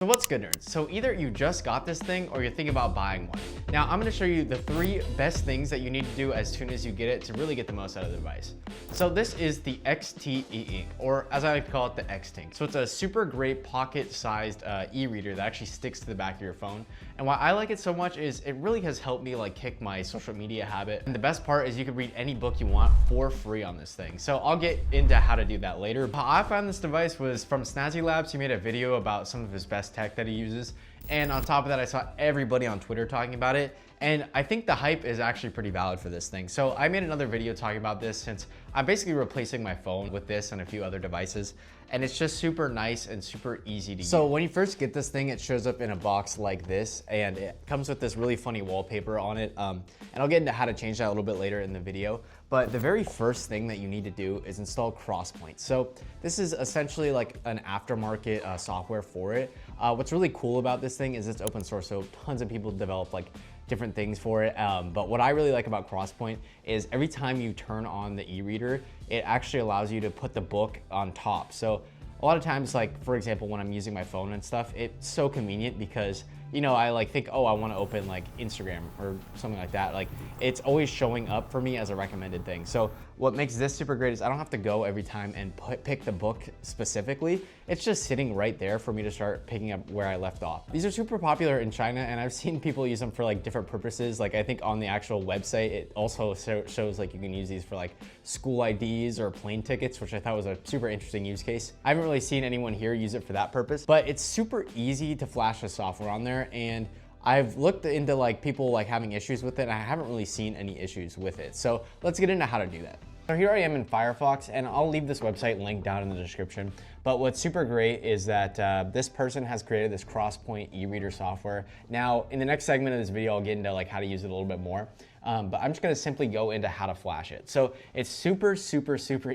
So what's good, nerds? So either you just got this thing or you're thinking about buying one. Now I'm gonna show you the 3 best things that you need to do as soon as you get it to really get the most out of the device. So this is the XT ink, or as I like to call it, the X-Tink. So it's a super great pocket-sized e-reader that actually sticks to the back of your phone. And why I like it so much is it really has helped me like kick my social media habit. And the best part is you can read any book you want for free on this thing. So I'll get into how to do that later. How I found this device was from Snazzy Labs. He made a video about some of his best tech that he uses, and on top of that I saw everybody on Twitter talking about it, and I think the hype is actually pretty valid for this thing. So I made another video talking about this since I'm basically replacing my phone with this and a few other devices, and it's just super nice and super easy to use. So when you first get this thing, it shows up in a box like this, and it comes with this really funny wallpaper on it, and I'll get into how to change that a little bit later in the video. But the very first thing that you need to do is install Crosspoint. So this is essentially like an aftermarket software for it. What's really cool about this thing is it's open source, so tons of people develop like different things for it. But what I really like about Crosspoint is every time you turn on the e-reader, it actually allows you to put the book on top. So a lot of times, like for example, when I'm using my phone and stuff, it's so convenient because, you know, I like think, oh, I want to open like Instagram or something like that. Like it's always showing up for me as a recommended thing. So what makes this super great is I don't have to go every time and pick the book specifically. It's just sitting right there for me to start picking up where I left off. These are super popular in China, and I've seen people use them for like different purposes. Like I think on the actual website, it also shows like you can use these for like school IDs or plane tickets, which I thought was a super interesting use case. I haven't really seen anyone here use it for that purpose, but it's super easy to flash the software on there. And I've looked into like people like having issues with it, and I haven't really seen any issues with it. So let's get into how to do that. So here I am in Firefox, and I'll leave this website linked down in the description. But what's super great is that this person has created this Crosspoint e-reader software. Now, in the next segment of this video, I'll get into like how to use it a little bit more. But I'm just gonna simply go into how to flash it. So it's super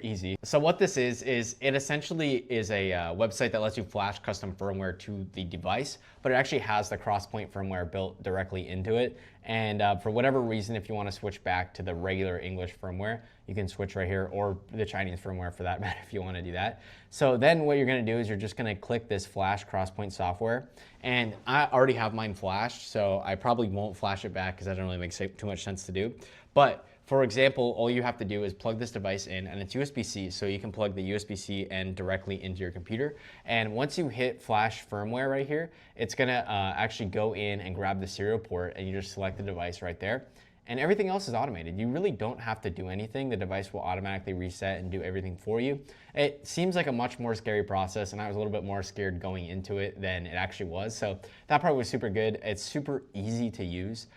easy. So what this is it essentially is a website that lets you flash custom firmware to the device, but it actually has the Crosspoint firmware built directly into it. And for whatever reason, if you wanna switch back to the regular English firmware, you can switch right here, or the Chinese firmware for that matter if you wanna do that. So then what you're gonna do is you're just gonna click this flash Crosspoint software. And I already have mine flashed, so I probably won't flash it back because that doesn't really make too much sense to do. But for example, all you have to do is plug this device in, and it's USB-C, so you can plug the USB-C end directly into your computer. And once you hit flash firmware right here, it's gonna actually go in and grab the serial port, and you just select the device right there. And everything else is automated. You really don't have to do anything. The device will automatically reset and do everything for you. It seems like a much more scary process, and I was a little bit more scared going into it than it actually was. So that part was super good. It's super easy to use.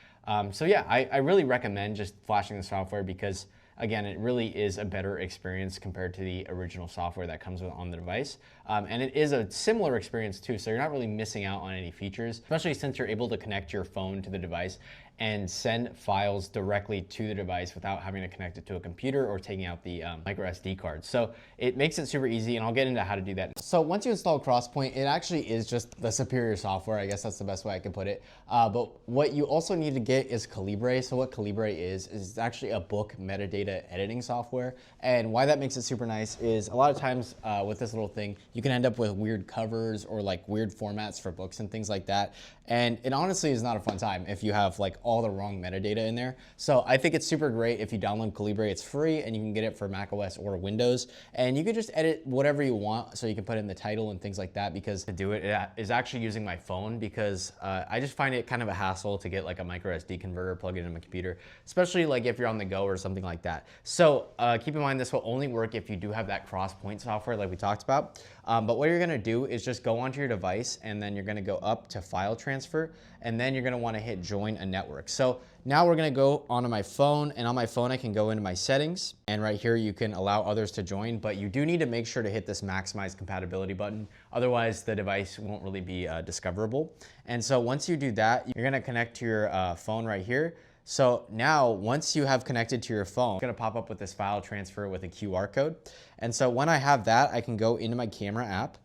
So yeah, I really recommend just flashing the software because, again, it really is a better experience compared to the original software that comes on the device. And it is a similar experience too, so you're not really missing out on any features, especially since you're able to connect your phone to the device and send files directly to the device without having to connect it to a computer or taking out the micro SD card. So it makes it super easy, and I'll get into how to do that. So once you install Crosspoint, it actually is just the superior software. I guess that's the best way I can put it. But what you also need to get is Calibre. So what Calibre is actually a book metadata editing software. And why that makes it super nice is a lot of times with this little thing, you can end up with weird covers or like weird formats for books and things like that. And it honestly is not a fun time if you have like all the wrong metadata in there. So I think it's super great if you download Calibre. It's free, and you can get it for macOS or Windows. And you can just edit whatever you want, so you can put in the title and things like that. Because to do it is actually using my phone, because I just find it kind of a hassle to get like a micro SD converter, plug it into my computer, especially like if you're on the go or something like that. So keep in mind this will only work if you do have that Crosspoint software like we talked about. But what you're gonna do is just go onto your device, and then you're gonna go up to file transfer, and then you're gonna wanna hit join a network. So now we're gonna go onto my phone, and on my phone I can go into my settings, and right here you can allow others to join, but you do need to make sure to hit this maximize compatibility button. Otherwise the device won't really be discoverable. And so once you do that, you're gonna connect to your phone right here. So now, once you have connected to your phone, it's gonna pop up with this file transfer with a QR code. And so when I have that, I can go into my camera app.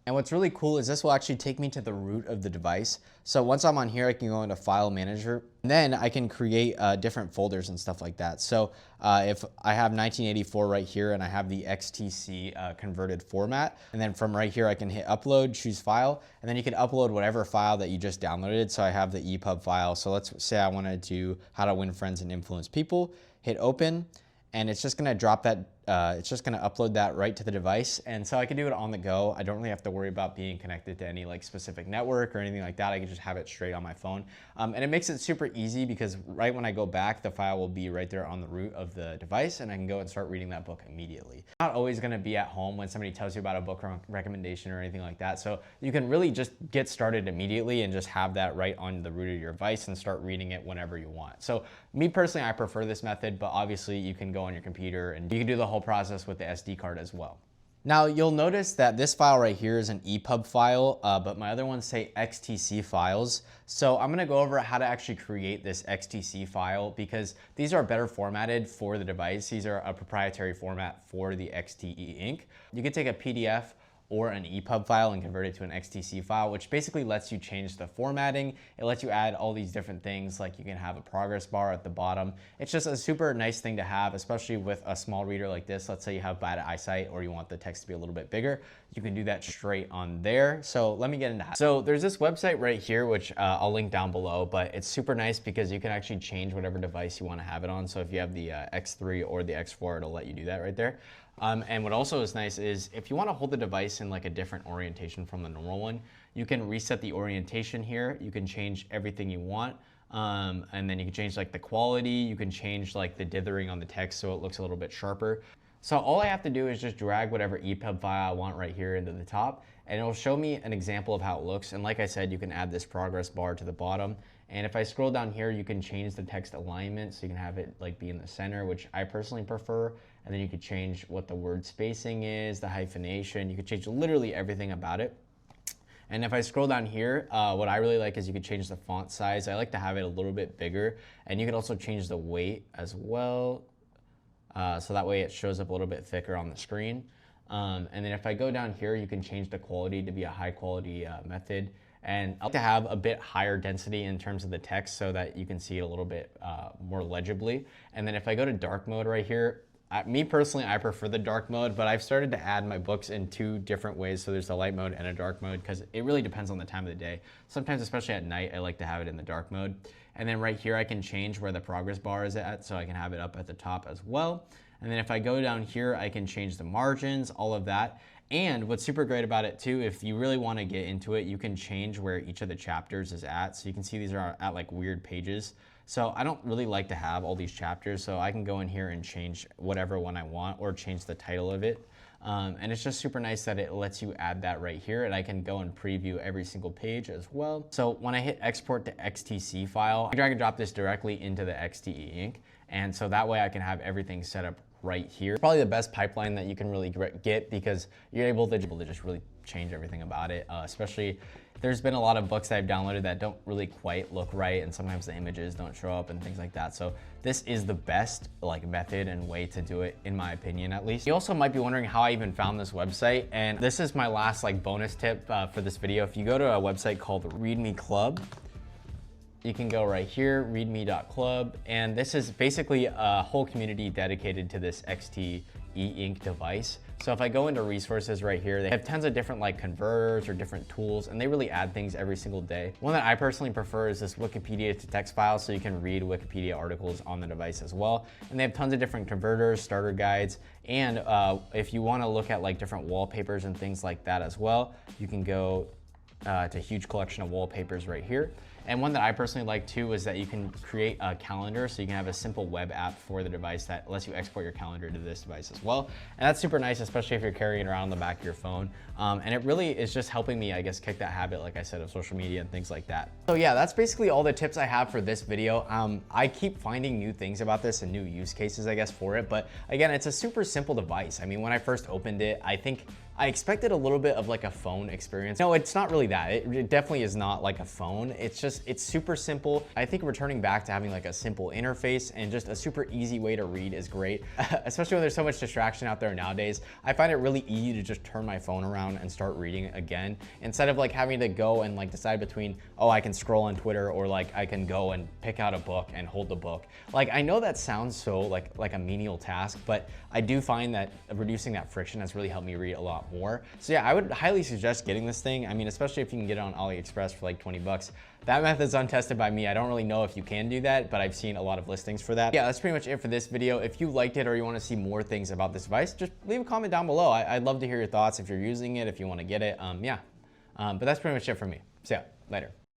And what's really cool is this will actually take me to the root of the device. So once I'm on here, I can go into File Manager, and then I can create different folders and stuff like that. So if I have 1984 right here and I have the XTC converted format, and then from right here I can hit Upload, choose File, and then you can upload whatever file that you just downloaded. So I have the EPUB file. So let's say I wanted to How to Win Friends and Influence People, hit Open, and it's just gonna drop that, it's just gonna upload that right to the device. And so I can do it on the go. I don't really have to worry about being connected to any like specific network or anything like that. I can just have it straight on my phone. And it makes it super easy because right when I go back, the file will be right there on the root of the device, and I can go and start reading that book immediately. Not always gonna be at home when somebody tells you about a book recommendation or anything like that. So you can really just get started immediately and just have that right on the root of your device and start reading it whenever you want. So me personally, I prefer this method, but obviously you can go on your computer and you can do the whole process with the SD card as well. Now you'll notice that this file right here is an EPUB file, but my other ones say XTC files. So I'm gonna go over how to actually create this XTC file because these are better formatted for the device. These are a proprietary format for the XTE ink. You can take a PDF or an EPUB file and convert it to an XTC file, which basically lets you change the formatting. It lets you add all these different things, like you can have a progress bar at the bottom. It's just a super nice thing to have, especially with a small reader like this. Let's say you have bad eyesight or you want the text to be a little bit bigger. You can do that straight on there. So let me get into that. So there's this website right here, which I'll link down below, but it's super nice because you can actually change whatever device you wanna have it on. So if you have the X3 or the X4, it'll let you do that right there. And what also is nice is if you want to hold the device in like a different orientation from the normal one, you can reset the orientation here. You can change everything you want. And then you can change like the quality. You can change like the dithering on the text so it looks a little bit sharper. So all I have to do is just drag whatever EPUB file I want right here into the top, and it'll show me an example of how it looks. And like I said, you can add this progress bar to the bottom. And if I scroll down here, you can change the text alignment. So you can have it like be in the center, which I personally prefer. And then you could change what the word spacing is, the hyphenation. You could change literally everything about it. And if I scroll down here, what I really like is you could change the font size. I like to have it a little bit bigger. And you can also change the weight as well. So that way it shows up a little bit thicker on the screen. And then if I go down here, you can change the quality to be a high quality method. And I like to have a bit higher density in terms of the text so that you can see it a little bit more legibly. And then if I go to dark mode right here, me personally, I prefer the dark mode, but I've started to add my books in two different ways. So there's a light mode and a dark mode because it really depends on the time of the day. Sometimes, especially at night, I like to have it in the dark mode. And then right here, I can change where the progress bar is at, so I can have it up at the top as well. And then if I go down here, I can change the margins, all of that. And what's super great about it too, if you really want to get into it, you can change where each of the chapters is at. So you can see these are at like weird pages. So I don't really like to have all these chapters, so I can go in here and change whatever one I want or change the title of it. And it's just super nice that it lets you add that right here, and I can go and preview every single page as well. So when I hit export to XTC file, I drag and drop this directly into the XTE ink. And so that way I can have everything set up right here. It's probably the best pipeline that you can really get because you're able to just really change everything about it. Especially, there's been a lot of books that I've downloaded that don't really quite look right, and sometimes the images don't show up and things like that. So this is the best like method and way to do it, in my opinion, at least. You also might be wondering how I even found this website, and this is my last like bonus tip for this video. If you go to a website called ReadMe Club, you can go right here, readme.club, and this is basically a whole community dedicated to this XTE ink device. So if I go into resources right here, they have tons of different like converters or different tools, and they really add things every single day. One that I personally prefer is this Wikipedia to text file, so you can read Wikipedia articles on the device as well. And they have tons of different converters, starter guides, and if you want to look at like different wallpapers and things like that as well, you can go to a huge collection of wallpapers right here. And one that I personally like too is that you can create a calendar, so you can have a simple web app for the device that lets you export your calendar to this device as well. And that's super nice, especially if you're carrying it around on the back of your phone. And it really is just helping me, I guess, kick that habit, like I said, of social media and things like that. So yeah, that's basically all the tips I have for this video. I keep finding new things about this and new use cases, I guess, for it. But again, it's a super simple device. I mean, when I first opened it, I think I expected a little bit of like a phone experience. No, it's not really that. It definitely is not like a phone. It's just it's super simple. I think returning back to having like a simple interface and just a super easy way to read is great, especially when there's so much distraction out there nowadays. I find it really easy to just turn my phone around and start reading again, instead of like having to go and like decide between, oh, I can scroll on Twitter, or like I can go and pick out a book and hold the book. Like, I know that sounds so like a menial task, but I do find that reducing that friction has really helped me read a lot more. So yeah, I would highly suggest getting this thing. I mean, especially if you can get it on AliExpress for like 20 bucks. That method's untested by me. I don't really know if you can do that, but I've seen a lot of listings for that. Yeah, that's pretty much it for this video. If you liked it or you want to see more things about this device, just leave a comment down below. I'd love to hear your thoughts if you're using it, if you want to get it. But that's pretty much it for me. So yeah, later.